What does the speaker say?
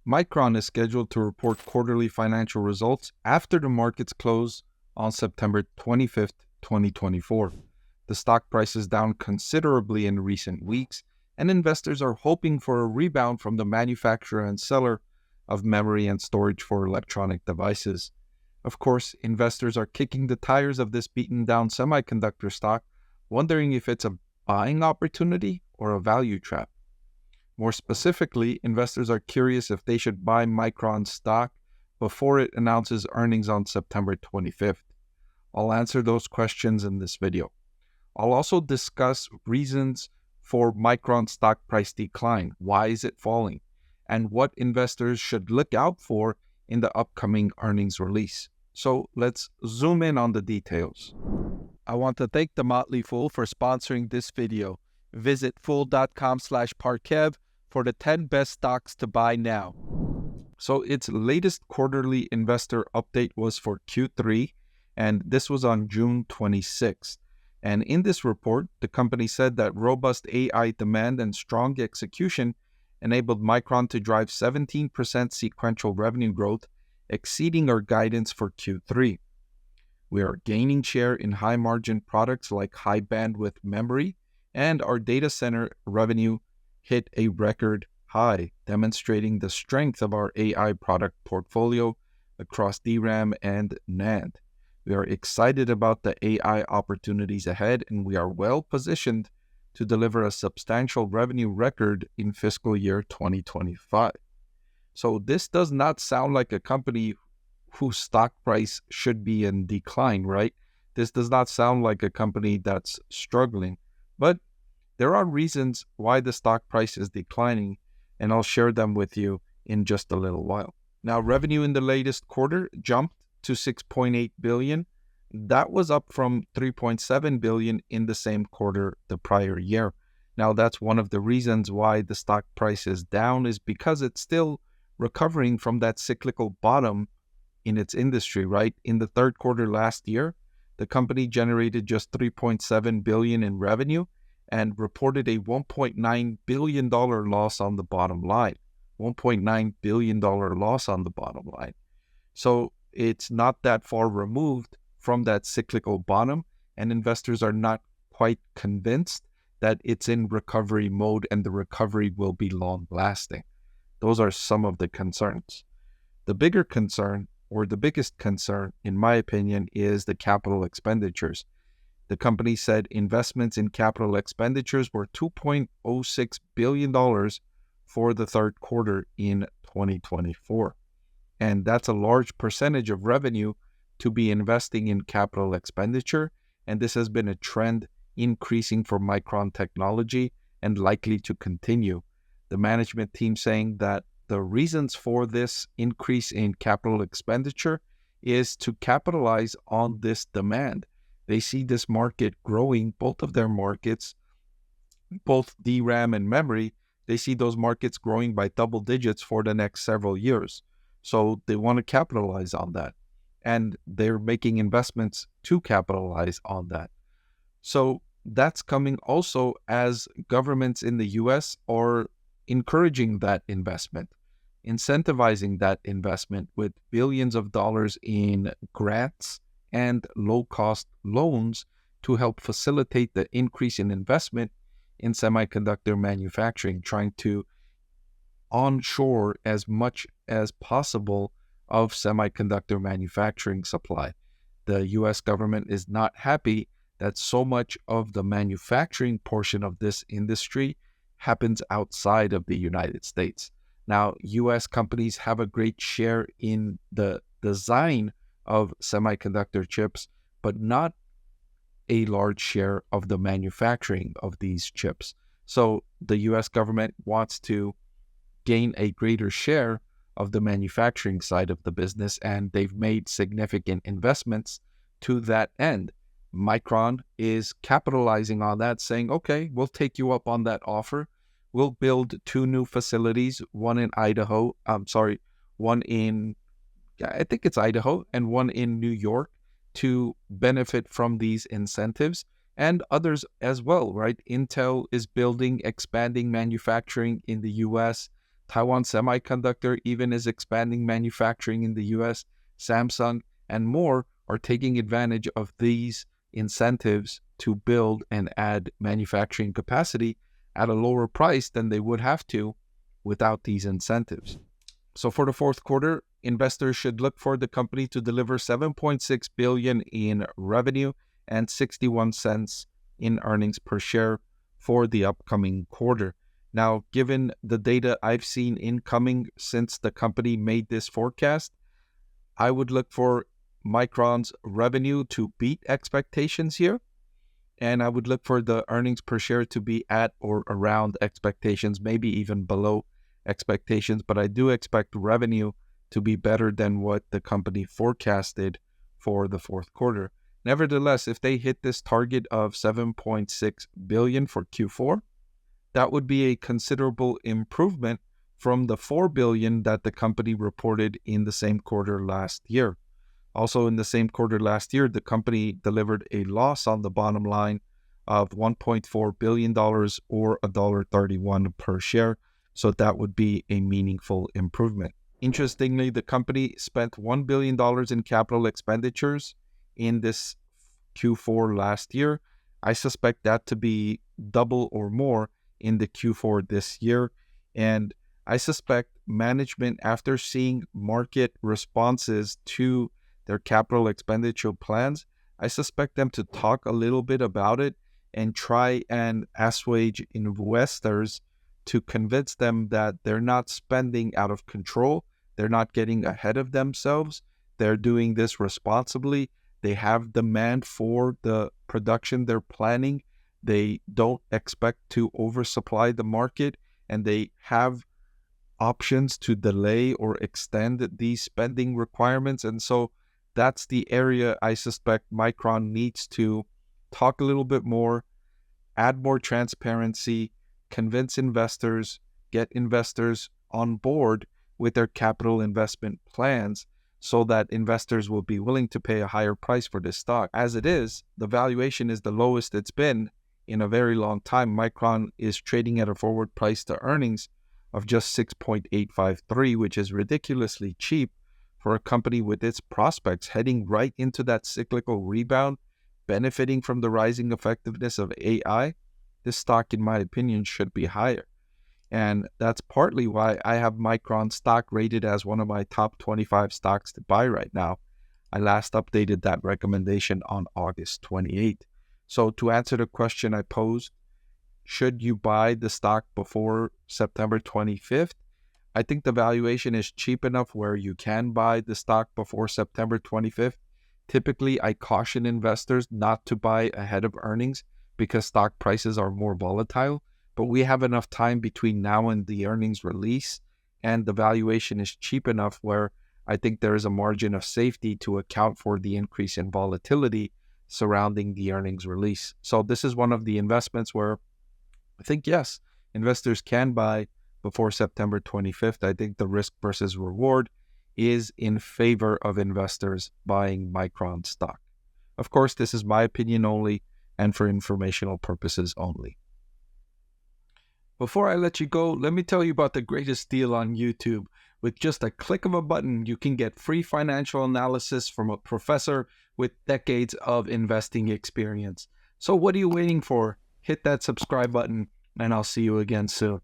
Micron is scheduled to report quarterly financial results after the markets close on September 25th, 2024. The stock price is down considerably in recent weeks, and investors are hoping for a rebound from the manufacturer and seller of memory and storage for electronic devices. Of course, investors are kicking the tires of this beaten-down semiconductor stock, wondering if it's a buying opportunity or a value trap. More specifically, investors are curious if they should buy Micron stock before it announces earnings on September 25th. I'll answer those questions in this video. I'll also discuss reasons for Micron stock price decline. Why is it falling? And what investors should look out for in the upcoming earnings release. So let's zoom in on the details. I want to thank the Motley Fool for sponsoring this video. Visit fool.com/Parkev for the 10 best stocks to buy now. So its latest quarterly investor update was for Q3, and this was on June 26th. And in this report, the company said that robust AI demand and strong execution enabled Micron to drive 17% sequential revenue growth, exceeding our guidance for Q3. We are gaining share in high-margin products like high-bandwidth memory, and our data center revenue hit a record high, demonstrating the strength of our AI product portfolio across DRAM and NAND. We are excited about the AI opportunities ahead, and we are well positioned to deliver a substantial revenue record in fiscal year 2025. So this does not sound like a company whose stock price should be in decline, right? This does not sound like a company that's struggling, but there are reasons why the stock price is declining, and I'll share them with you in just a little while. Now, revenue in the latest quarter jumped to $6.8 billion. That was up from $3.7 billion in the same quarter the prior year. Now, that's one of the reasons why the stock price is down, is because it's still recovering from that cyclical bottom in its industry, right? In the third quarter last year, the company generated just $3.7 billion in revenue and reported a $1.9 billion loss on the bottom line. $1.9 billion loss on the bottom line. So it's not that far removed from that cyclical bottom, and investors are not quite convinced that it's in recovery mode and the recovery will be long-lasting. Those are some of the concerns. The bigger concern, or the biggest concern, in my opinion, is the capital expenditures. The company said investments in capital expenditures were $2.06 billion for the third quarter in 2024. And that's a large percentage of revenue to be investing in capital expenditure. And this has been a trend increasing for Micron Technology and likely to continue. The management team saying that the reasons for this increase in capital expenditure is to capitalize on this demand. They see this market growing, both of their markets, both DRAM and memory, they see those markets growing by double digits for the next several years. So they want to capitalize on that. And they're making investments to capitalize on that. So that's coming also as governments in the US are encouraging that investment, incentivizing that investment with billions of dollars in grants and low-cost loans to help facilitate the increase in investment in semiconductor manufacturing, trying to onshore as much as possible of semiconductor manufacturing supply. The U.S. government is not happy that so much of the manufacturing portion of this industry happens outside of the United States. Now, U.S. companies have a great share in the design of semiconductor chips, but not a large share of the manufacturing of these chips. So the U.S. government wants to gain a greater share of the manufacturing side of the business, and they've made significant investments to that end. Micron is capitalizing on that, saying, okay, we'll take you up on that offer. We'll build 2 new facilities, one in Idaho, one in, I think it's Idaho, and one in New York to benefit from these incentives, and others as well, right? Intel is expanding manufacturing in the US. Taiwan Semiconductor even is expanding manufacturing in the US. Samsung and more are taking advantage of these incentives to build and add manufacturing capacity at a lower price than they would have to without these incentives. So for the fourth quarter, investors should look for the company to deliver $7.6 billion in revenue and 61 cents in earnings per share for the upcoming quarter. Now, given the data I've seen incoming since the company made this forecast, I would look for Micron's revenue to beat expectations here, and I would look for the earnings per share to be at or around expectations, maybe even below expectations, but I do expect revenue to be better than what the company forecasted for the fourth quarter. Nevertheless, if they hit this target of $7.6 billion for Q4, that would be a considerable improvement from the $4 billion that the company reported in the same quarter last year. Also, in the same quarter last year, the company delivered a loss on the bottom line of $1.4 billion or $1.31 per share. So that would be a meaningful improvement. Interestingly, the company spent $1 billion in capital expenditures in this Q4 last year. I suspect that to be double or more in the Q4 this year. And I suspect management, after seeing market responses to their capital expenditure plans, I suspect them to talk a little bit about it and try and assuage investors to convince them that they're not spending out of control. They're not getting ahead of themselves. They're doing this responsibly. They have demand for the production they're planning. They don't expect to oversupply the market, and they have options to delay or extend these spending requirements. And so that's the area I suspect Micron needs to talk a little bit more, add more transparency, convince investors, get investors on board with their capital investment plans so that investors will be willing to pay a higher price for this stock. As it is, the valuation is the lowest it's been in a very long time. Micron is trading at a forward price to earnings of just 6.853, which is ridiculously cheap for a company with its prospects heading right into that cyclical rebound, benefiting from the rising effectiveness of AI. This stock, in my opinion, should be higher. And that's partly why I have Micron stock rated as one of my top 25 stocks to buy right now. I last updated that recommendation on August 28th. So to answer the question I posed, should you buy the stock before September 25th? I think the valuation is cheap enough where you can buy the stock before September 25th. Typically, I caution investors not to buy ahead of earnings because stock prices are more volatile. But we have enough time between now and the earnings release, and the valuation is cheap enough where I think there is a margin of safety to account for the increase in volatility surrounding the earnings release. So this is one of the investments where I think, yes, investors can buy before September 25th. I think the risk versus reward is in favor of investors buying Micron stock. Of course, this is my opinion only and for informational purposes only. Before I let you go, let me tell you about the greatest deal on YouTube. With just a click of a button, you can get free financial analysis from a professor with decades of investing experience. So what are you waiting for? Hit that subscribe button, and I'll see you again soon.